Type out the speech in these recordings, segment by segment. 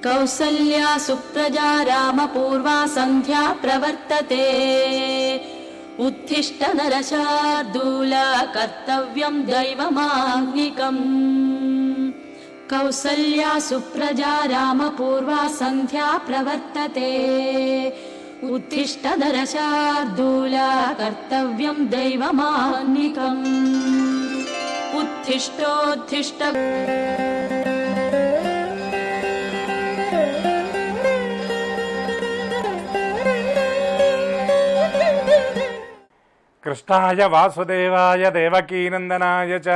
కౌసల్యా సుప్రజా రామపూర్వా సంధ్యా ప్రవర్తతే ఉత్తిష్ట నరశార్దూల కర్తవ్యం దైవమాహ్నికం. కౌసల్యా సుప్రజా రామపూర్వా సంధ్యా ప్రవర్తతే ఉత్తిష్ట నరశార్దూల కర్తవ్యం దైవమాహ్నికం. ఉత్తిష్టోత్తిష్ట. కృష్ణాయ వాసుదేవాయ దేవకీనందనాయ చ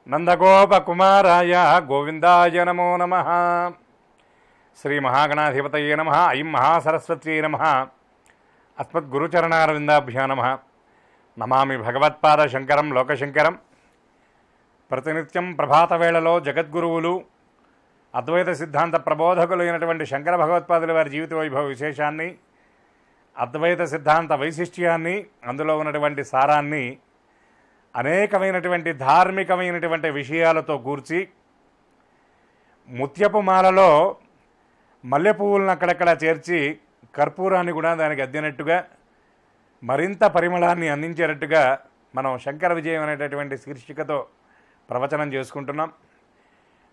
నందగోపకుమారాయ గోవిందాయ నమో నమః. శ్రీ మహాగణాధిపతయే నమః. ఐం మహాసరస్వత్యై నమః. అస్మద్గురుచరణారవిందాభ్యో నమః. నమామి భగవత్పాద శంకరం లోకశంకరం. ప్రతినిత్యం ప్రభాత వేళలో జగద్గురువులు అద్వైత సిద్ధాంత ప్రబోధకులు అయినటువంటి శంకర భగవత్పాదుల వారి జీవిత వైభవ విశేషాన్ని, అద్వైత సిద్ధాంత వైశిష్ట్యాన్ని, అందులో ఉన్నటువంటి సారాన్ని అనేకమైనటువంటి ధార్మికమైనటువంటి విషయాలతో కూర్చి ముత్యపు మాలలో మల్లెపువ్వులను అక్కడక్కడ చేర్చి కర్పూరాన్ని కూడా దానికి అద్దినట్టుగా మరింత పరిమళాన్ని అందించేటట్టుగా మనం శంకర విజయం అనేటటువంటి శీర్షికతో ప్రవచనం చేసుకుంటున్నాం.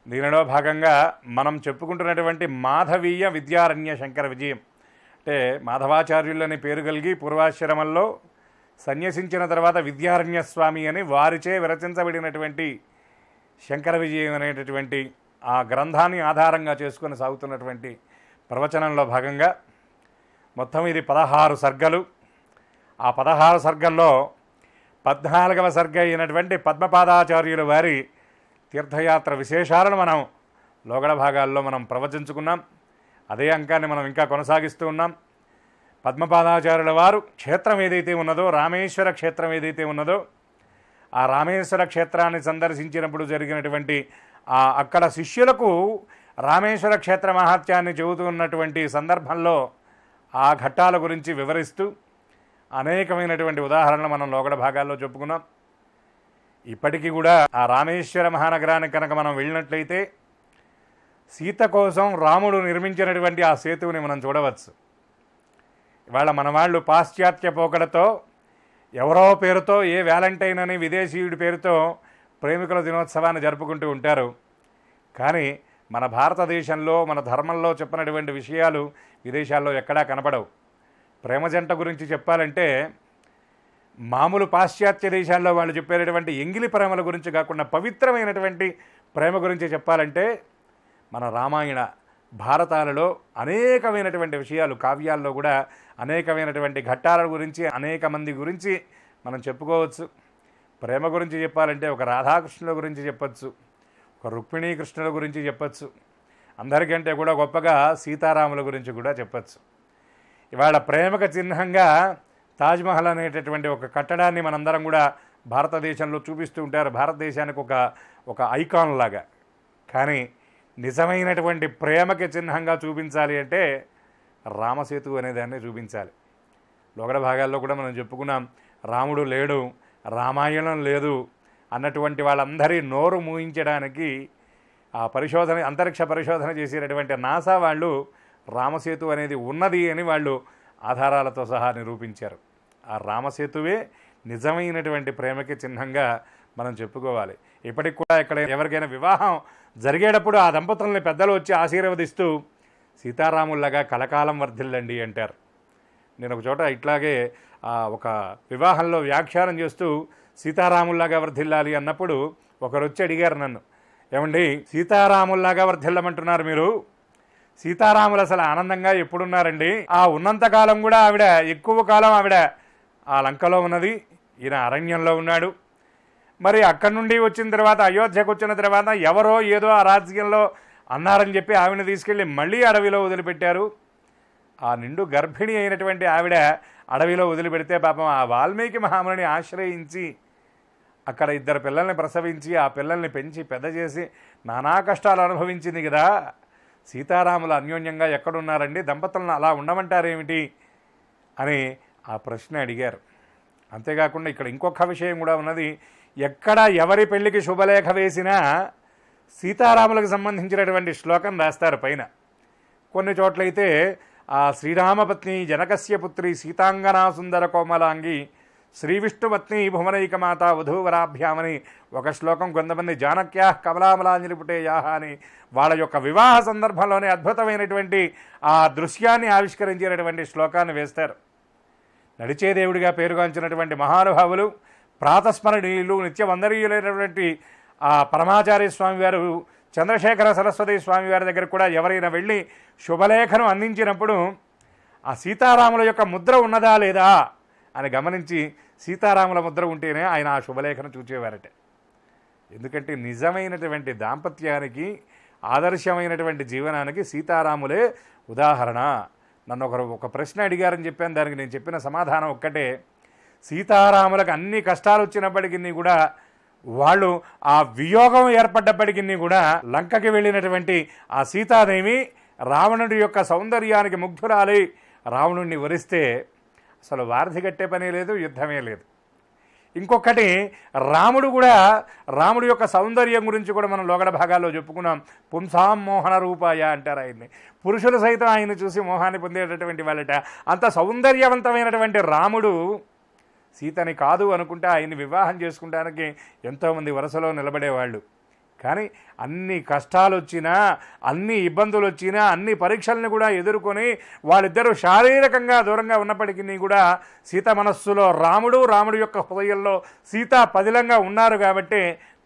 దీనిలో భాగంగా మనం చెప్పుకుంటున్నటువంటి మాధవీయ విద్యారణ్య శంకర విజయం అంటే మాధవాచార్యులని పేరు కలిగి పూర్వాశ్రమంలో సన్యసించిన తర్వాత విద్యారణ్య స్వామి అని వారిచే విరచించబడినటువంటి శంకర విజయం అనేటటువంటి ఆ గ్రంథాన్ని ఆధారంగా చేసుకొని సాగుతున్నటువంటి ప్రవచనంలో భాగంగా మొత్తం ఇది 16 సర్గలు. ఆ 16 సర్గల్లో 14వ సర్గ అయినటువంటి పద్మపాదాచార్యుల వారి తీర్థయాత్ర విశేషాలను మనం లోగడ భాగాల్లో మనం ప్రవచించుకున్నాం. అదే అంకాన్ని మనం ఇంకా కొనసాగిస్తూ ఉన్నాం. పద్మపాదాచార్యుల వారు క్షేత్రం ఏదైతే ఉన్నదో, రామేశ్వర క్షేత్రం ఏదైతే ఉన్నదో, ఆ రామేశ్వర క్షేత్రాన్ని సందర్శించినప్పుడు జరిగినటువంటి అక్కడ శిష్యులకు రామేశ్వర క్షేత్ర మహాత్యాన్ని చెబుతూ ఉన్నటువంటి సందర్భంలో ఆ ఘట్టాల గురించి వివరిస్తూ అనేకమైనటువంటి ఉదాహరణలు మనం లోగడ భాగాల్లో చెప్పుకున్నాం. ఇప్పటికీ కూడా ఆ రామేశ్వర మహానగరానికి కనుక మనం వెళ్ళినట్లయితే సీత కోసం రాముడు నిర్మించినటువంటి ఆ సేతువుని మనం చూడవచ్చు. ఇవాళ మన వాళ్ళు పాశ్చాత్య పోకడతో ఎవరో పేరుతో, ఏ వ్యాలంటైన్ అని విదేశీయుడి పేరుతో ప్రేమికుల దినోత్సవాన్ని జరుపుకుంటూ ఉంటారు. కానీ మన భారతదేశంలో, మన ధర్మంలో చెప్పినటువంటి విషయాలు విదేశాల్లో ఎక్కడా కనపడవు. ప్రేమ జంట గురించి చెప్పాలంటే మామూలు పాశ్చాత్య దేశాల్లో వాళ్ళు చెప్పేటటువంటి ఎంగిలి ప్రేమల గురించి కాకుండా పవిత్రమైనటువంటి ప్రేమ గురించి చెప్పాలంటే మన రామాయణ భారతాలలో అనేకమైనటువంటి విషయాలు, కావ్యాల్లో కూడా అనేకమైనటువంటి ఘట్టాల గురించి, అనేక మంది గురించి మనం చెప్పుకోవచ్చు. ప్రేమ గురించి చెప్పాలంటే ఒక రాధాకృష్ణుల గురించి చెప్పచ్చు, ఒక రుక్మిణీ కృష్ణుల గురించి చెప్పచ్చు, అందరికంటే కూడా గొప్పగా సీతారాముల గురించి కూడా చెప్పచ్చు. ఇవాళ ప్రేమకు చిహ్నంగా తాజ్మహల్ అనేటటువంటి ఒక కట్టడాన్ని మనందరం కూడా భారతదేశంలో చూపిస్తూ ఉంటారు, భారతదేశానికి ఒక ఐకాన్ లాగా. కానీ నిజమైనటువంటి ప్రేమకి చిహ్నంగా చూపించాలి అంటే రామసేతు అనేదాన్ని చూపించాలి. లోగడ భాగాల్లో కూడా మనం చెప్పుకున్నాం, రాముడు లేడు, రామాయణం లేదు అన్నటువంటి వాళ్ళందరి నోరు మూయించడానికి ఆ పరిశోధన, అంతరిక్ష పరిశోధన చేసేటటువంటి నాసా వాళ్ళు రామసేతు అనేది ఉన్నది అని వాళ్ళు ఆధారాలతో సహా నిరూపించారు. ఆ రామసేతువే నిజమైనటువంటి ప్రేమకి చిహ్నంగా మనం చెప్పుకోవాలి. ఇప్పటికి కూడా ఇక్కడ ఎవరికైనా వివాహం జరిగేటప్పుడు ఆ దంపతుల్ని పెద్దలు వచ్చి ఆశీర్వదిస్తూ సీతారాముల్లాగా కలకాలం వర్ధిల్లండి అంటారు. నేను ఒక చోట ఇట్లాగే ఒక వివాహంలో వ్యాఖ్యానం చేస్తూ సీతారాముల్లాగా వర్ధిల్లాలి అన్నప్పుడు ఒకరు వచ్చి అడిగారు నన్ను, ఏమండి సీతారాముల్లాగా వర్ధిల్లమంటున్నారు మీరు, సీతారాములు అసలు ఆనందంగా ఎప్పుడున్నారండి? ఆ ఉన్నంతకాలం కూడా ఆవిడ ఎక్కువ కాలం ఆవిడ ఆ లంకలో ఉన్నది, ఈయన అరణ్యంలో ఉన్నాడు. మరి అక్కడి నుండి వచ్చిన తర్వాత అయోధ్యకు వచ్చిన తర్వాత ఎవరో ఏదో ఆ రాజకీయంలో అన్నారని చెప్పి ఆవిడని తీసుకెళ్ళి మళ్ళీ అడవిలో వదిలిపెట్టారు. ఆ నిండు గర్భిణి అయినటువంటి ఆవిడ అడవిలో వదిలిపెడితే పాపం ఆ వాల్మీకి మహాముని ఆశ్రయించి అక్కడ 2 పిల్లల్ని ప్రసవించి ఆ పిల్లల్ని పెంచి పెద్ద చేసి నానా కష్టాలు అనుభవించింది కదా. సీతారాములు అన్యోన్యంగా ఎక్కడున్నారండి, దంపతులను అలా ఉండమంటారేమిటి అని ఆ ప్రశ్న అడిగారు. అంతేకాకుండా ఇక్కడ ఇంకొక విషయం కూడా ఉన్నది. ఎక్కడ ఎవరి పెళ్లికి శుభలేఖ వేసినా సీతారాములకు సంబంధించినటువంటి శ్లోకం రాస్తారు పైన. కొన్ని చోట్లయితే ఆ శ్రీరామపత్ని జనకస్య పుత్రి సీతాంగనా సుందర కోమలాంగి శ్రీ విష్ణుపత్ని భువనైకమాత వధూవరాభ్యామని ఒక శ్లోకం, కొంతమంది జానక్యా కమలామలాంజలిపుటేయాహ అని వాళ్ళ యొక్క వివాహ సందర్భంలోనే అద్భుతమైనటువంటి ఆ దృశ్యాన్ని ఆవిష్కరించినటువంటి శ్లోకాన్ని వేస్తారు. నడిచే దేవుడిగా పేరుగాంచినటువంటి మహానుభావులు, ప్రాతస్మరణీయులు, నిత్యవందనీయులైనటువంటి ఆ పరమాచార్య స్వామి వారు, చంద్రశేఖర సరస్వతి స్వామి వారి దగ్గర కూడా ఎవరైనా వెళ్ళి శుభలేఖను అందించినప్పుడు ఆ సీతారాముల యొక్క ముద్ర ఉన్నదా లేదా అని గమనించి సీతారాముల ముద్ర ఉంటేనే ఆయన ఆ శుభలేఖను చూచేవారట. ఎందుకంటే నిజమైనటువంటి దాంపత్యానికి, ఆదర్శమైనటువంటి జీవనానికి సీతారాములే ఉదాహరణ. నన్ను ఒక ప్రశ్న అడిగారని చెప్పాను, దానికి నేను చెప్పిన సమాధానం ఒక్కటే. సీతారాములకు అన్ని కష్టాలు వచ్చినప్పటికీ కూడా, వాళ్ళు ఆ వియోగం ఏర్పడ్డప్పటికీ కూడా లంకకి వెళ్ళినటువంటి ఆ సీతాదేవి రావణుడి యొక్క సౌందర్యానికి ముగ్ధురాలి రావణుడిని వరిస్తే అసలు వారధి కట్టే పనే లేదు, యుద్ధమే లేదు. ఇంకొకటి, రాముడు కూడా, రాముడి యొక్క సౌందర్యం గురించి కూడా మనం లోగడ భాగాల్లో చెప్పుకున్నాం. పుంసాం మోహన రూపాయ అంటారు ఆయన్ని. పురుషులు సైతం ఆయన చూసి మోహాన్ని పొందేటటువంటి వాళ్ళట. అంత సౌందర్యవంతమైనటువంటి రాముడు సీతని కాదు అనుకుంటే ఆయన్ని వివాహం చేసుకుంటానికి ఎంతోమంది వరుసలో నిలబడేవాళ్ళు. కానీ అన్ని కష్టాలు వచ్చినా, అన్ని ఇబ్బందులు వచ్చినా, అన్ని పరీక్షల్ని కూడా ఎదుర్కొని వాళ్ళిద్దరూ శారీరకంగా దూరంగా ఉన్నప్పటికీ కూడా సీత మనస్సులో రాముడు, రాముడి యొక్క హృదయంలో సీత పదిలంగా ఉన్నారు. కాబట్టి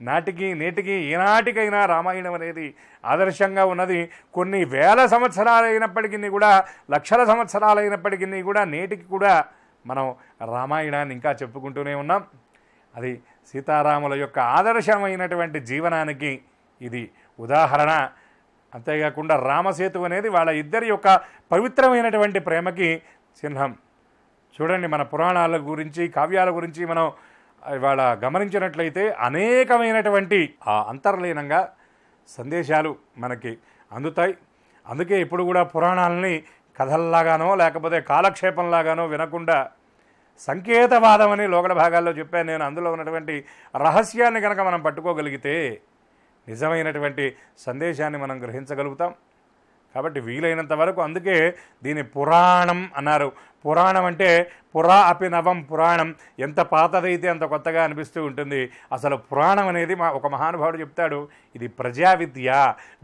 నాటికి నేటికి ఏనాటికైనా రామాయణం అనేది ఆదర్శంగా ఉన్నది. కొన్ని వేల సంవత్సరాలైనప్పటికీ కూడా, లక్షల సంవత్సరాలైనప్పటికీ కూడా నేటికి కూడా మనం రామాయణాన్ని ఇంకా చెప్పుకుంటూనే ఉన్నాం. అది సీతారాముల యొక్క ఆదర్శమైనటువంటి జీవనానికి ఇది ఉదాహరణ. అంతేకాకుండా రామసేతు అనేది వాళ్ళ ఇద్దరి యొక్క పవిత్రమైనటువంటి ప్రేమకి చిహ్నం. చూడండి, మన పురాణాల గురించి, కావ్యాల గురించి మనం ఇవాళ గమనించినట్లయితే అనేకమైనటువంటి ఆ అంతర్లీనంగా సందేశాలు మనకి అందుతాయి. అందుకే ఇప్పుడు కూడా పురాణాలని కథల్లాగానో లేకపోతే కాలక్షేపంలాగానో వినకుండా సంకేతవాదం అని లోగడ భాగాల్లో చెప్పాను నేను. అందులో ఉన్నటువంటి రహస్యాన్ని కనుక మనం పట్టుకోగలిగితే నిజమైనటువంటి సందేశాన్ని మనం గ్రహించగలుగుతాం. కాబట్టి వీలైనంత వరకు, అందుకే దీని పురాణం అన్నారు. పురాణం అంటే పురా అపి నవం పురాణం, ఎంత పాతదైతే అంత కొత్తగా అనిపిస్తూ ఉంటుంది. అసలు పురాణం అనేది ఒక మహానుభావుడు చెప్తాడు, ఇది ప్రజా విద్య.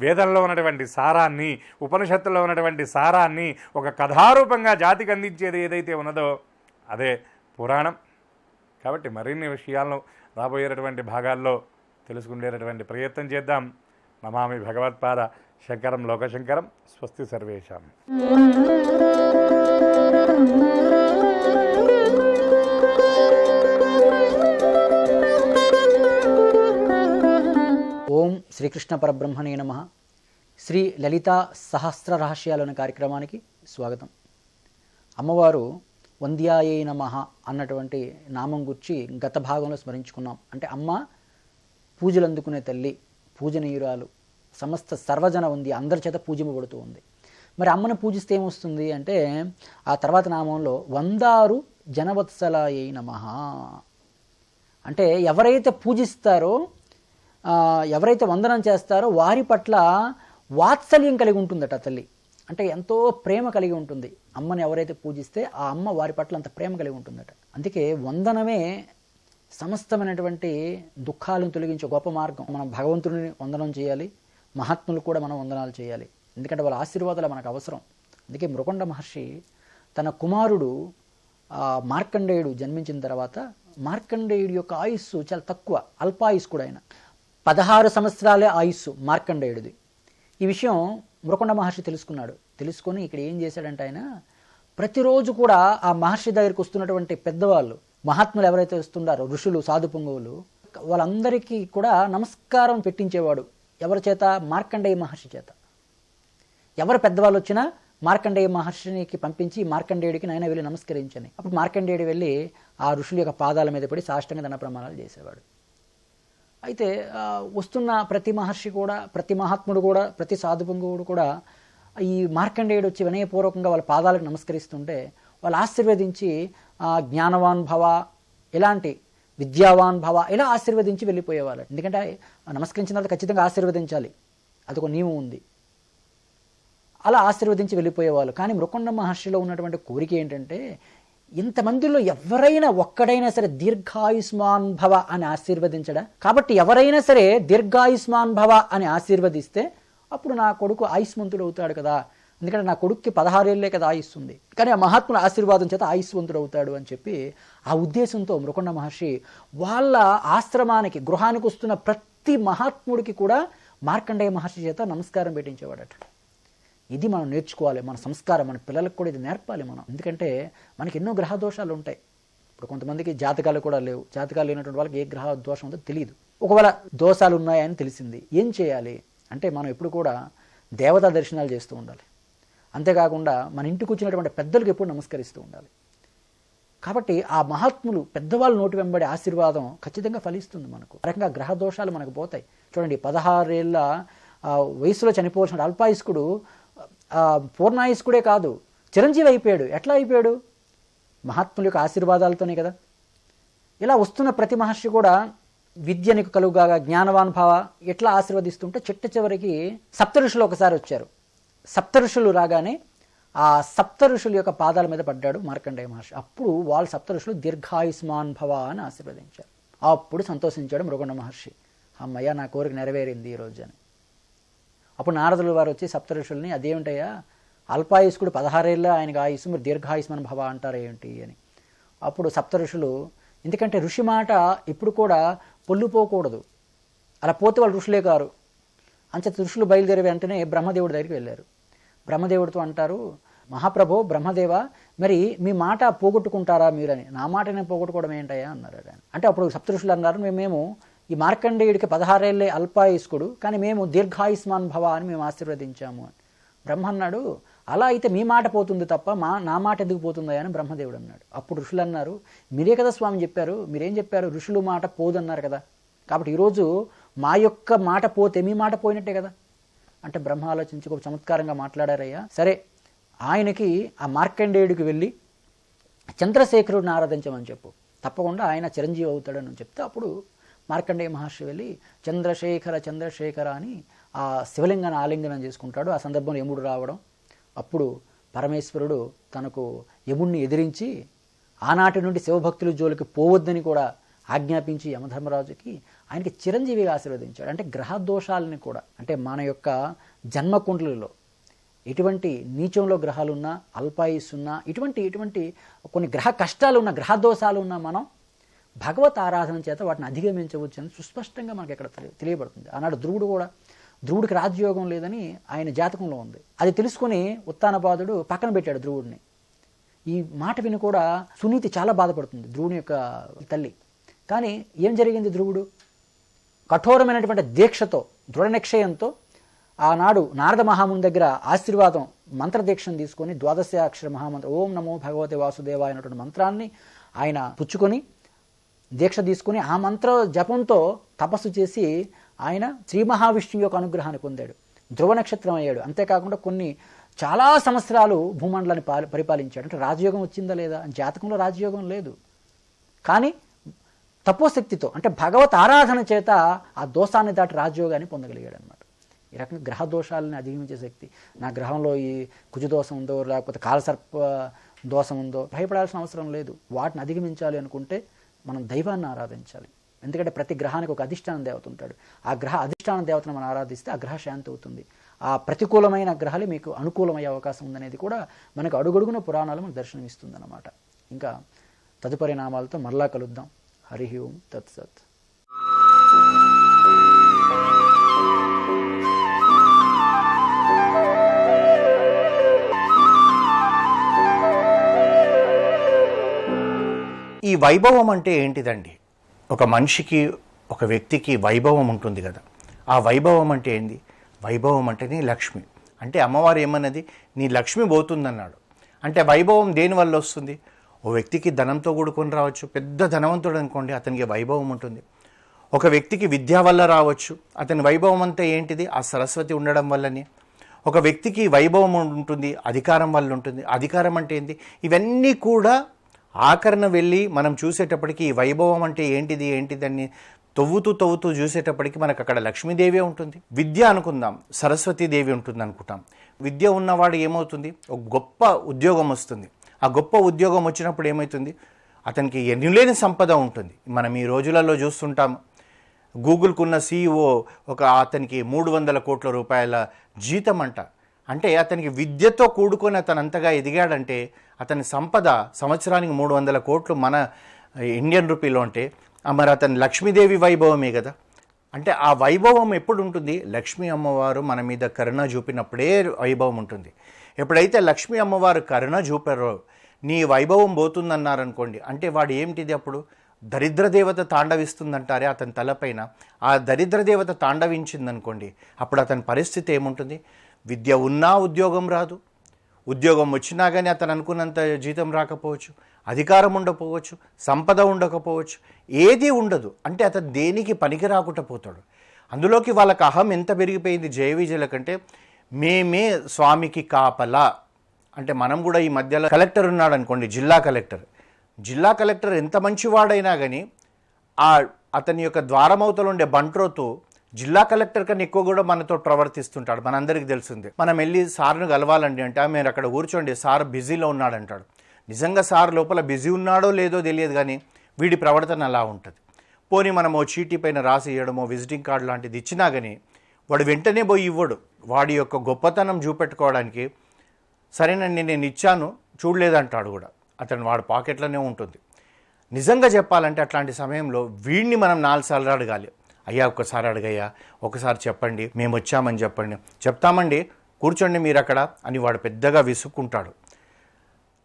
వేదంలో ఉన్నటువంటి సారాన్ని, ఉపనిషత్తులో ఉన్నటువంటి సారాన్ని ఒక కథారూపంగా జాతికి అందించేది ఏదైతే ఉన్నదో అదే పురాణం. కాబట్టి మరిన్ని విషయాలను రాబోయేటటువంటి భాగాల్లో తెలుసుకునేటటువంటి ప్రయత్నం చేద్దాం. నమామి భగవత్పాద శంకరం లోకశంకరం. స్వస్తి సర్వేషాం. ఓం శ్రీకృష్ణ పరబ్రహ్మణే నమః. శ్రీ లలితా సహస్ర రహస్యాలు అనే కార్యక్రమానికి స్వాగతం. అమ్మవారు వంద్యాయై నమః అన్నటువంటి నామం గురించి గత భాగంలో స్మరించుకున్నాం. అంటే అమ్మ పూజలు అందుకునే తల్లి, పూజనీయురాలు, సమస్త సర్వజన ఉంది, అందరి చేత పూజింపబడుతూ ఉంది. మరి అమ్మను పూజిస్తే ఏమొస్తుంది అంటే ఆ తర్వాత నామంలో వందారు జనవత్సలాయై నమః అంటే ఎవరైతే పూజిస్తారో, ఎవరైతే వందనం చేస్తారో వారి పట్ల వాత్సల్యం కలిగి ఉంటుందట తల్లి. అంటే ఎంతో ప్రేమ కలిగి ఉంటుంది. అమ్మని ఎవరైతే పూజిస్తే ఆ అమ్మ వారి పట్ల అంత ప్రేమ కలిగి ఉంటుందట. అందుకే వందనమే సమస్తమైనటువంటి దుఃఖాలను తొలగించే గొప్ప మార్గం. మనం భగవంతుడిని వందనం చేయాలి, మహాత్ములు కూడా మనం వందనాలు చేయాలి. ఎందుకంటే వాళ్ళ ఆశీర్వాదాలు మనకు అవసరం. అందుకే మృకొండ మహర్షి తన కుమారుడు మార్కండేయుడు జన్మించిన తర్వాత మార్కండేయుడి యొక్క ఆయుస్సు చాలా తక్కువ, అల్పాయుస్ కూడా. ఆయన 16 సంవత్సరాలే ఆయుస్సు మార్కండేయుడిది. ఈ విషయం మృకొండ మహర్షి తెలుసుకున్నాడు. తెలుసుకొని ఇక్కడ ఏం చేశాడంటే ఆయన ప్రతిరోజు కూడా ఆ మహర్షి దగ్గరికి వస్తున్నటువంటి పెద్దవాళ్ళు, మహాత్ములు ఎవరైతే వస్తున్నారో, ఋషులు, సాధు పొంగవులు, వాళ్ళందరికీ కూడా నమస్కారం పెట్టించేవాడు. ఎవరి చేత? మార్కండేయ మహర్షి చేత. ఎవరు పెద్దవాళ్ళు వచ్చినా మార్కండేయ మహర్షినికి పంపించి మార్కండేయుడికి నాయన వెళ్ళి నమస్కరించని. అప్పుడు మార్కండేయుడు వెళ్ళి ఆ ఋషుల యొక్క పాదాల మీద పడి సాష్టాంగ దండ ప్రమాణాలు చేసేవాడు. అయితే వస్తున్న ప్రతి మహర్షి కూడా, ప్రతి మహాత్ముడు కూడా, ప్రతి సాధుపంగుడు కూడా ఈ మార్కండేయుడు వచ్చి వినయపూర్వకంగా వాళ్ళ పాదాలకు నమస్కరిస్తుంటే వాళ్ళు ఆశీర్వదించి జ్ఞానవాన్ భవ, ఇలాంటి విద్యావాన్ భవ ఇలా ఆశీర్వదించి వెళ్ళిపోయేవాళ్ళు. ఎందుకంటే నమస్కరించిన తర్వాత ఖచ్చితంగా ఆశీర్వదించాలి, అదొక నియమం ఉంది. అలా ఆశీర్వదించి వెళ్ళిపోయేవాళ్ళు. కానీ మృకుండ మహర్షిలో ఉన్నటువంటి కోరిక ఏంటంటే, ఇంతమందిలో ఎవరైనా ఒక్కడైనా సరే దీర్ఘాయుష్మాన్ భవ అని ఆశీర్వదించడా? కాబట్టి ఎవరైనా సరే దీర్ఘాయుష్మాన్ భవ అని ఆశీర్వదిస్తే అప్పుడు నా కొడుకు ఆయుష్మంతుడు అవుతాడు కదా, ఎందుకంటే నా కొడుక్కి 16 ఏళ్లే కదా ఆయుస్తుంది, కానీ ఆ మహాత్ముల ఆశీర్వాదం చేత ఆయుష్వంతుడు అవుతాడు అని చెప్పి ఆ ఉద్దేశంతో మృకుండ మహర్షి వాళ్ళ ఆశ్రమానికి గృహానికి వస్తున్న ప్రతి మహాత్ముడికి కూడా మార్కండేయ మహర్షి చేత నమస్కారం పెట్టించేవాడట. ఇది మనం నేర్చుకోవాలి, మన సంస్కారం, మన పిల్లలకు కూడా ఇది నేర్పాలి మనం. ఎందుకంటే మనకి ఎన్నో గ్రహ దోషాలు ఉంటాయి. ఇప్పుడు కొంతమందికి జాతకాలు కూడా లేవు, జాతకాలు లేనటువంటి వాళ్ళకి ఏ గ్రహ దోషం ఉందో తెలియదు. ఒకవేళ దోషాలు ఉన్నాయని తెలిసింది, ఏం చేయాలి అంటే మనం ఎప్పుడు కూడా దేవతా దర్శనాలు చేస్తూ ఉండాలి. అంతేకాకుండా మన ఇంటికి వచ్చినటువంటి పెద్దలకు ఎప్పుడు నమస్కరిస్తూ ఉండాలి. కాబట్టి ఆ మహాత్ములు పెద్దవాళ్ళ నోటి వెంబడి ఆశీర్వాదం ఖచ్చితంగా ఫలిస్తుంది మనకు. ఆ రకంగా గ్రహ దోషాలు మనకు పోతాయి. చూడండి, 16 ఏళ్ళ వయసులో చనిపోవాల్సిన అల్పాయుష్కుడు పూర్ణాయుష్కుడే కాదు, చిరంజీవి అయిపోయాడు. ఎట్లా అయిపోయాడు? మహాత్ముల యొక్క ఆశీర్వాదాలతోనే కదా. ఇలా వస్తున్న ప్రతి మహర్షి కూడా విద్య నీకు కలుగుగా జ్ఞానవాన్ భావ ఎట్లా ఆశీర్వదిస్తుంటే చిట్ట చివరికి సప్తఋషులు ఒకసారి వచ్చారు. సప్తఋషులు రాగానే ఆ సప్తఋషుల యొక్క పాదాల మీద పడ్డాడు మార్కండేయ మహర్షి. అప్పుడు వాళ్ళు సప్తఋషులు దీర్ఘాయుష్మాన్ భవ అని ఆశీర్వదించారు. అప్పుడు సంతోషించాడు మృగుండ మహర్షి, అమ్మయ్య నా కోరిక నెరవేరింది ఈరోజు అని. అప్పుడు నారదుల వారు వచ్చి సప్తఋషుల్ని, అదేమిటయ్యా అల్పాయుష్కుడు 16 ఏళ్ళ ఆయనకు ఆయుష్, మీరు దీర్ఘాయుష్మాన్ భవ అంటారు ఏంటి అని. అప్పుడు సప్తఋషులు, ఎందుకంటే ఋషి మాట ఇప్పుడు కూడా పొల్లుపోకూడదు, అలా పోతే వాళ్ళు ఋషులే కారు. అంచేత ఋషులు బయలుదేరి వెంటనే బ్రహ్మదేవుడి దగ్గరికి వెళ్ళారు. బ్రహ్మదేవుడితో అంటారు, మహాప్రభో బ్రహ్మదేవ, మరి మీ మాట పోగొట్టుకుంటారా మీరని. నా మాట నేను పోగొట్టుకోవడం ఏంటయ్యా అన్నారు ఆయన. అంటే అప్పుడు సప్తఋషులు అన్నారు, మేము ఈ మార్కండేయుడికి 16 ఏళ్ళే అల్పాయుష్కుడు, కానీ మేము దీర్ఘాయుష్మాన్ భవ అని మేము ఆశీర్వదించాము అని. బ్రహ్మ అన్నాడు, అలా అయితే మీ మాట పోతుంది తప్ప నా మాట ఎందుకు పోతుందా అని బ్రహ్మదేవుడు అన్నాడు. అప్పుడు ఋషులు అన్నారు, మీరే కదా స్వామి చెప్పారు, మీరేం చెప్పారు, ఋషులు మాట పోదన్నారు కదా, కాబట్టి ఈరోజు మా యొక్క మాట పోతే మీ మాట పోయినట్టే కదా అంటే బ్రహ్మ ఆలోచించి ఒక చమత్కారంగా మాట్లాడారయ్యా. సరే, ఆయనకి ఆ మార్కండేయుడికి వెళ్ళి చంద్రశేఖరుడిని ఆరాధించమని చెప్పు, తప్పకుండా ఆయన చిరంజీవి అవుతాడని చెప్తే అప్పుడు మార్కండేయ మహర్షి వెళ్ళి చంద్రశేఖర చంద్రశేఖర అని ఆ శివలింగాన్ని ఆలింగనం చేసుకుంటాడు. ఆ సందర్భంలో యముడు రావడం, అప్పుడు పరమేశ్వరుడు తనకు యముడిని ఎదిరించి ఆనాటి నుండి శివభక్తుల జోలికి పోవద్దని కూడా ఆజ్ఞాపించి యమధర్మరాజుకి ఆయనకి చిరంజీవిగా ఆశీర్వదించాడు. అంటే గ్రహ దోషాలని కూడా, అంటే మన యొక్క జన్మకుండలిలో ఎటువంటి నీచంలో గ్రహాలున్నా, అల్పాయుస్సున్నా, ఇటువంటి కొన్ని గ్రహ కష్టాలున్నా, గ్రహ దోషాలున్నా మనం భగవత్ ఆరాధన చేత వాటిని అధిగమించవచ్చు అని సుస్పష్టంగా మనకి ఇక్కడ తెలియబడుతుంది. ఆనాడు ధ్రువుడికి రాజయోగం లేదని ఆయన జాతకంలో ఉంది. అది తెలుసుకుని ఉత్తానపాదుడు పక్కన పెట్టాడు ధ్రువుడిని. ఈ మాట విని కూడా సునీతి చాలా బాధపడుతుంది, ధ్రువుని యొక్క తల్లి. కానీ ఏం జరిగింది? ధ్రువుడు కఠోరమైనటువంటి దీక్షతో, దృఢ నిశ్చయంతో ఆనాడు నారద మహాముని దగ్గర ఆశీర్వాదం మంత్రదీక్షను తీసుకొని 12 అక్షర మహామంత్రం ఓం నమో భగవతే వాసుదేవాయ అయినటువంటి మంత్రాన్ని ఆయన పుచ్చుకొని దీక్ష తీసుకుని ఆ మంత్ర జపంతో తపస్సు చేసి ఆయన శ్రీ మహావిష్ణువు యొక్క అనుగ్రహాన్ని పొందాడు, ధ్రువ నక్షత్రం అయ్యాడు. అంతేకాకుండా చాలా సంవత్సరాలు భూమండలాన్ని పరిపాలించాడు. అంటే రాజయోగం వచ్చిందా లేదా? జాతకంలో రాజయోగం లేదు, కానీ తపోశక్తితో, అంటే భగవత్ ఆరాధన చేత ఆ దోషాన్ని దాటి రాజయోగాన్ని పొందగలిగాడు అనమాట. ఈ రకంగా గ్రహ దోషాలని అధిగమించే శక్తి. నా గ్రహంలో ఈ కుజదోషం ఉందో, లేకపోతే కాలసర్ప దోషం ఉందో భయపడాల్సిన అవసరం లేదు. వాటిని అధిగమించాలి అనుకుంటే మనం దైవాన్ని ఆరాధించాలి. ఎందుకంటే ప్రతి గ్రహానికి ఒక అధిష్టాన దేవత ఉంటాడు. ఆ గ్రహ అధిష్టాన దేవతను మనం ఆరాధిస్తే ఆ గ్రహ శాంతి అవుతుంది. ఆ ప్రతికూలమైన గ్రహాలు మీకు అనుకూలమయ్యే అవకాశం ఉందనేది కూడా మనకు అడుగడుగున పురాణాలు మనకు దర్శనమిస్తుంది అన్నమాట. ఇంకా తదుపరి నామాలతో మరలా కలుద్దాం. హరి ఓం తత్సత్. ఈ వైభవం అంటే ఏంటిదండి? ఒక మనిషికి, ఒక వ్యక్తికి వైభవం ఉంటుంది కదా. ఆ వైభవం అంటే ఏంది? వైభవం అంటేనే లక్ష్మి. అంటే అమ్మవారు ఏమన్నది, నీ లక్ష్మి పోతుందన్నాడు. అంటే వైభవం దేనివల్ల వస్తుంది? ఓ వ్యక్తికి ధనంతో కూడుకొని రావచ్చు, పెద్ద ధనవంతుడు అనుకోండి, అతనికి వైభవం ఉంటుంది. ఒక వ్యక్తికి విద్య వల్ల రావచ్చు, అతని వైభవం అంతా ఏంటిది? ఆ సరస్వతి ఉండడం వల్లనే. ఒక వ్యక్తికి వైభవం ఉంటుంది, అధికారం వల్ల ఉంటుంది. అధికారం అంటే ఏంటి? ఇవన్నీ కూడా ఆకరణ వెళ్ళి మనం చూసేటప్పటికి ఈ వైభవం అంటే ఏంటిదని తవ్వుతూ చూసేటప్పటికి మనకు అక్కడ లక్ష్మీదేవి ఉంటుంది. విద్య అనుకుందాం, సరస్వతీదేవి ఉంటుంది అనుకుంటాం. విద్య ఉన్నవాడు ఏమవుతుంది, ఒక గొప్ప ఉద్యోగం వస్తుంది. ఆ గొప్ప ఉద్యోగం వచ్చినప్పుడు ఏమవుతుంది, అతనికి ఎన్నులేని సంపద ఉంటుంది. మనం ఈ రోజులలో చూస్తుంటాం, గూగుల్కున్న CEO అతనికి 300 కోట్ల రూపాయల జీతం అంట. అంటే అతనికి విద్యతో కూడుకొని అతను అంతగా ఎదిగాడంటే అతని సంపద సంవత్సరానికి 300 కోట్లు మన ఇండియన్ రూపీలో అంటే మరి అతని లక్ష్మీదేవి వైభవమే కదా. అంటే ఆ వైభవం ఎప్పుడు ఉంటుంది, లక్ష్మీ అమ్మవారు మన మీద కరుణ చూపినప్పుడే వైభవం ఉంటుంది. ఎప్పుడైతే లక్ష్మీ అమ్మవారు కరుణ చూపారో నీ వైభవం పోతుందన్నారనుకోండి, అంటే వాడు ఏమిటిది, అప్పుడు దరిద్ర దేవత తాండవిస్తుందంటారే అతని తలపైన, ఆ దరిద్ర దేవత తాండవించిందనుకోండి, అప్పుడు అతని పరిస్థితి ఏముంటుంది, విద్య ఉన్నా ఉద్యోగం రాదు, ఉద్యోగం వచ్చినా కానీ అతను అనుకున్నంత జీతం రాకపోవచ్చు, అధికారం ఉండకపోవచ్చు, సంపద ఉండకపోవచ్చు, ఏదీ ఉండదు. అంటే అతను దేనికి పనికి రాకుండా పోతాడు. అందులోకి వాళ్ళకి అహం ఎంత పెరిగిపోయింది జయ విజయుల కంటే, మేమే స్వామికి కాపలా. అంటే మనం కూడా ఈ మధ్యలో కలెక్టర్ ఉన్నాడు అనుకోండి, జిల్లా కలెక్టర్ ఎంత మంచివాడైనా కానీ అతని యొక్క ద్వారమవతలు ఉండే బంట్రోతు జిల్లా కలెక్టర్ కన్నా ఎక్కువ కూడా మనతో ప్రవర్తిస్తుంటాడు. మనందరికీ తెలిసిందే. మనం వెళ్ళి సార్ను కలవాలండి అంటే మీరు అక్కడ కూర్చోండి, సార్ బిజీలో ఉన్నాడంటాడు. నిజంగా సార్ లోపల బిజీ ఉన్నాడో లేదో తెలియదు, కానీ వీడి ప్రవర్తన అలా ఉంటుంది. పోనీ మనము చీటీ పైన రాసి ఇవ్వడమో విజిటింగ్ కార్డు లాంటిది ఇచ్చినా కానీ వాడు వెంటనే పోయి ఇవ్వడు. వాడి యొక్క గొప్పతనం చూపెట్టుకోవడానికి సరేనండి నేను ఇచ్చాను చూడలేదంటాడు కూడా. వాడి పాకెట్లోనే ఉంటుంది. నిజంగా చెప్పాలంటే అట్లాంటి సమయంలో వీడిని మనం 4 సార్లు అడగాలి. అయ్యా ఒక్కసారి అడగయ్యా, ఒకసారి చెప్పండి, మేము వచ్చామని చెప్పండి. చెప్తామండి, కూర్చోండి మీరు అక్కడ అని వాడు పెద్దగా విసుక్కుంటాడు.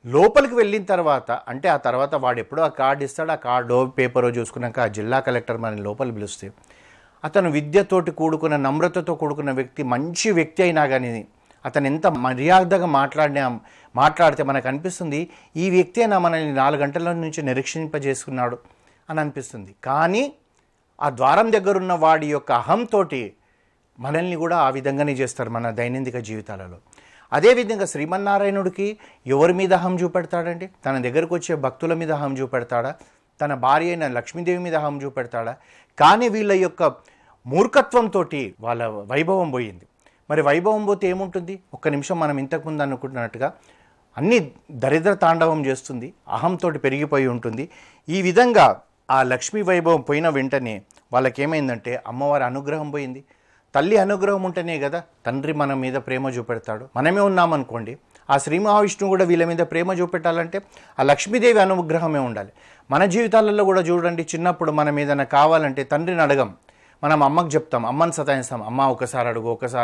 లోపలికి వెళ్ళిన తర్వాత అంటే ఆ తర్వాత వాడు ఎప్పుడో ఆ కార్డు ఇస్తాడు, ఆ కార్డో పేపరో చూసుకున్నాక ఆ జిల్లా కలెక్టర్ మనని లోపలికి పిలిస్తే అతను విద్యతోటి కూడుకున్న నమ్రతతో కూడుకున్న వ్యక్తి, మంచి వ్యక్తి అయినా కానీ అతను ఎంత మర్యాదగా మాట్లాడితే మనకు అనిపిస్తుంది ఈ వ్యక్తి అయినా మనల్ని 4 గంటల నుంచి నిరీక్షింపజేసుకున్నాడు అని అనిపిస్తుంది. కానీ ఆ ద్వారం దగ్గరున్న వాడి యొక్క అహంతో మనల్ని కూడా ఆ విధంగానే చేస్తారు మన దైనందిక జీవితాలలో. అదేవిధంగా శ్రీమన్నారాయణుడికి ఎవరి మీద అహం చూపెడతాడండి, తన దగ్గరకు వచ్చే భక్తుల మీద అహం చూపెడతాడా, తన భార్య అయిన లక్ష్మీదేవి మీద అహం చూపెడతాడా? కానీ వీళ్ళ యొక్క మూర్ఖత్వంతో వాళ్ళ వైభవం పోయింది. మరి వైభవం పోతే ఏముంటుంది, ఒక్క నిమిషం మనం ఇంతకుముందు అనుకుంటున్నట్టుగా అన్ని దరిద్ర తాండవం చేస్తుంది, అహంతో పెరిగిపోయి ఉంటుంది. ఈ విధంగా ఆ లక్ష్మీ వైభవం పోయిన వెంటనే వాళ్ళకేమైందంటే అమ్మవారి అనుగ్రహం పోయింది. తల్లి అనుగ్రహం ఉంటేనే కదా తండ్రి మన మీద ప్రేమ చూపెడతాడు. మనమే ఉన్నామనుకోండి, ఆ శ్రీ మహావిష్ణువు కూడా వీళ్ళ మీద ప్రేమ చూపెట్టాలంటే ఆ లక్ష్మీదేవి అనుగ్రహమే ఉండాలి. మన జీవితాలలో కూడా చూడండి, చిన్నప్పుడు మనం ఏదైనా కావాలంటే తండ్రిని అడగం, మనం అమ్మకు చెప్తాం, అమ్మని సతాయిస్తాం, అమ్మ ఒకసారి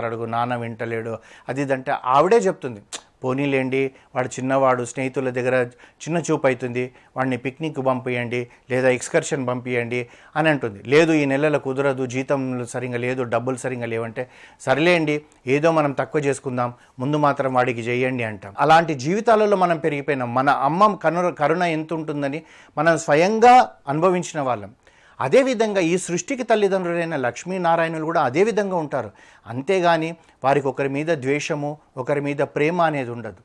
అడుగు, నాన్న వింటలేడు అది ఇదంటే ఆవిడే చెప్తుంది, పోనీలేండి వాడు చిన్నవాడు, స్నేహితుల దగ్గర చిన్న చూపు అవుతుంది, వాడిని పిక్నిక్ పంపించండి లేదా ఎక్స్కర్షన్ పంపించండి అని అంటుంది. లేదు ఈ నెలలో కుదరదు, జీతం సరిగా లేదు, డబ్బులు సరిగా లేవంటే సరిలేండి ఏదో మనం తక్కువ చేసుకుందాం, ముందు మాత్రం వాడికి చేయండి అంటాం. అలాంటి జీవితాలలో మనం పెరిగిపోయినాం. మన అమ్మ కరుణ ఎంత ఉంటుందని మనం స్వయంగా అనుభవించిన వాళ్ళం. అదేవిధంగా ఈ సృష్టికి తల్లిదండ్రులైన లక్ష్మీనారాయణులు కూడా అదే విధంగా ఉంటారు. అంతేగాని వారికి ఒకరి మీద ద్వేషము, ఒకరి మీద ప్రేమ అనేది ఉండదు.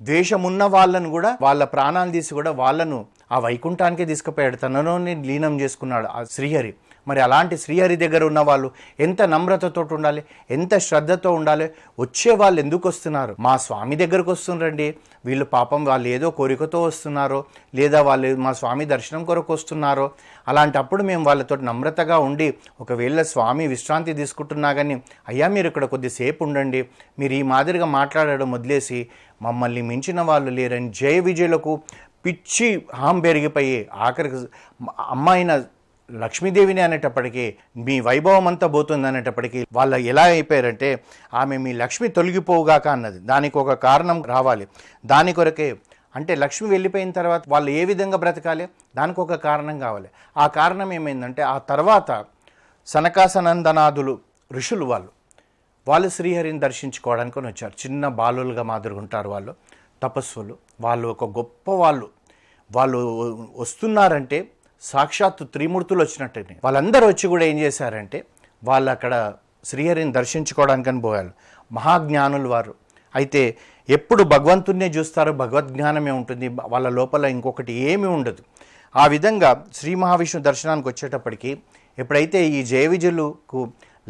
ద్వేషం ఉన్న వాళ్ళను కూడా వాళ్ళ ప్రాణాలు తీసి కూడా వాళ్ళను ఆ వైకుంఠానికే తీసుకుపోయాడు, తనలోనే లీనం చేసుకున్నాడు ఆ శ్రీహరి. మరి అలాంటి శ్రీహరి దగ్గర ఉన్న వాళ్ళు ఎంత నమ్రతతో ఉండాలి, ఎంత శ్రద్ధతో ఉండాలి. వచ్చే వాళ్ళు ఎందుకు వస్తున్నారు, మా స్వామి దగ్గరకు వస్తున్నారండి, వీళ్ళు పాపం వాళ్ళు ఏదో కోరికతో వస్తున్నారో లేదా వాళ్ళు మా స్వామి దర్శనం కొరకు వస్తున్నారో, అలాంటప్పుడు మేము వాళ్ళతో నమ్రతగా ఉండి ఒకవేళ స్వామి విశ్రాంతి తీసుకుంటున్నా కానీ అయ్యా మీరు ఇక్కడ కొద్దిసేపు ఉండండి, మీరు ఈ మాదిరిగా మాట్లాడడం వదిలేసి మమ్మల్ని మించిన వాళ్ళు లేరని జయ విజయులకు పిచ్చి హాం పెరిగిపోయి ఆఖరికి అమ్మాయిన లక్ష్మీదేవిని అనేటప్పటికీ మీ వైభవం అంతా పోతుంది అనేటప్పటికీ వాళ్ళు ఎలా అయిపోయారంటే ఆమె మీ లక్ష్మి తొలగిపోవుగాక అన్నది. దానికి ఒక కారణం రావాలి, దాని కొరకే అంటే లక్ష్మి వెళ్ళిపోయిన తర్వాత వాళ్ళు ఏ విధంగా బ్రతకాలి, దానికి ఒక కారణం కావాలి. ఆ కారణం ఏమైందంటే ఆ తర్వాత సనకాసనందనాదులు ఋషులు వాళ్ళు శ్రీహరిని దర్శించుకోవడానికి వచ్చారు. చిన్న బాలులుగా మాదిరిగా ఉంటారు వాళ్ళు, తపస్సులు. వాళ్ళు ఒక గొప్ప వాళ్ళు వస్తున్నారంటే సాక్షాత్తు త్రిమూర్తులు వచ్చినట్టే. వాళ్ళందరూ వచ్చి కూడా ఏం చేశారంటే వాళ్ళు అక్కడ శ్రీహరిని దర్శించుకోవడానికని పోయారు. మహాజ్ఞానులు వారు అయితే ఎప్పుడు భగవంతున్నే చూస్తారో భగవద్జ్ఞానమే ఉంటుంది, వాళ్ళ లోపల ఇంకొకటి ఏమీ ఉండదు. ఆ విధంగా శ్రీ మహావిష్ణు దర్శనానికి వచ్చేటప్పటికి ఎప్పుడైతే ఈ జయ విజయులకు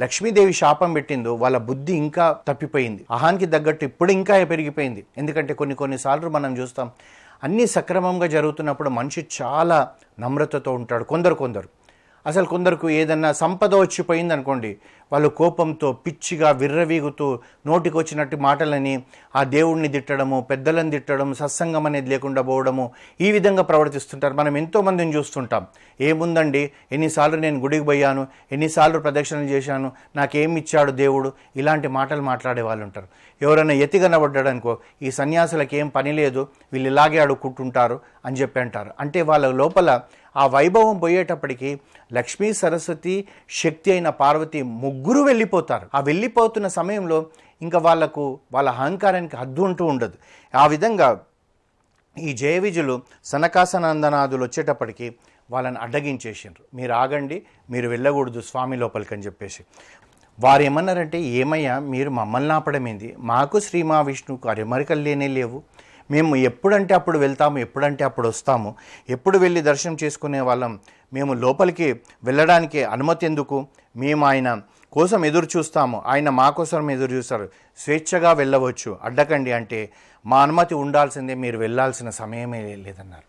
లక్ష్మీదేవి శాపం పెట్టిందో వాళ్ళ బుద్ధి ఇంకా తప్పిపోయింది. అహానికి తగ్గట్టు ఇప్పుడు ఇంకా పెరిగిపోయింది. ఎందుకంటే కొన్నిసార్లు మనం చూస్తాం, అన్నీ సక్రమంగా జరుగుతున్నప్పుడు మనిషి చాలా నమ్రతతో ఉంటాడు. కొందరు అసలు కొందరికి ఏదన్నా సంపద వచ్చిపోయింది అనుకోండి, వాళ్ళు కోపంతో పిచ్చిగా విర్రవీగుతూ నోటికి వచ్చినట్టు మాటలని ఆ దేవుణ్ణి తిట్టడము, పెద్దలను తిట్టడం, సత్సంగం అనేది లేకుండా పోవడము, ఈ విధంగా ప్రవర్తిస్తుంటారు. మనం ఎంతోమందిని చూస్తుంటాం. ఏముందండి, ఎన్నిసార్లు నేను గుడికి పోయాను, ఎన్నిసార్లు ప్రదక్షిణలు చేశాను, నాకేమి ఇచ్చాడు దేవుడు, ఇలాంటి మాటలు మాట్లాడే వాళ్ళు ఉంటారు. ఎవరైనా ఎతిగనబడ్డాడనుకో, ఈ సన్యాసులకు ఏం పని లేదు, వీళ్ళు ఇలాగే అడుక్కుంటుంటారు అని చెప్పి అంటారు. అంటే వాళ్ళ లోపల ఆ వైభవం పోయేటప్పటికి లక్ష్మీ, సరస్వతి, శక్తి అయిన పార్వతి ముగ్గురు వెళ్ళిపోతారు. ఆ వెళ్ళిపోతున్న సమయంలో ఇంకా వాళ్ళ అహంకారానికి హద్దు అంటూ ఉండదు. ఆ విధంగా ఈ జయవిజులు సనకాసనందనాదులు వచ్చేటప్పటికి వాళ్ళని అడ్డగించేసిండ్రు. మీరు ఆగండి, మీరు వెళ్ళకూడదు స్వామి లోపలికి అని చెప్పేసి. వారు ఏమన్నారంటే, ఏమయ్యా మీరు మమ్మల్ని ఆపడమేంది, మాకు శ్రీ మహావిష్ణువుకు అరిమరికలు లేనే లేవు, మేము ఎప్పుడంటే అప్పుడు వెళ్తాము, ఎప్పుడంటే అప్పుడు వస్తాము, ఎప్పుడు వెళ్ళి దర్శనం చేసుకునే వాళ్ళం, మేము లోపలికి వెళ్ళడానికి అనుమతి ఎందుకు, మేము ఆయన కోసం ఎదురు చూస్తాము, ఆయన మా కోసం ఎదురు చూస్తారు, స్వేచ్ఛగా వెళ్ళవచ్చు, అడ్డకండి అంటే మా అనుమతి ఉండాల్సిందే, మీరు వెళ్ళాల్సిన సమయమే లేదన్నారు.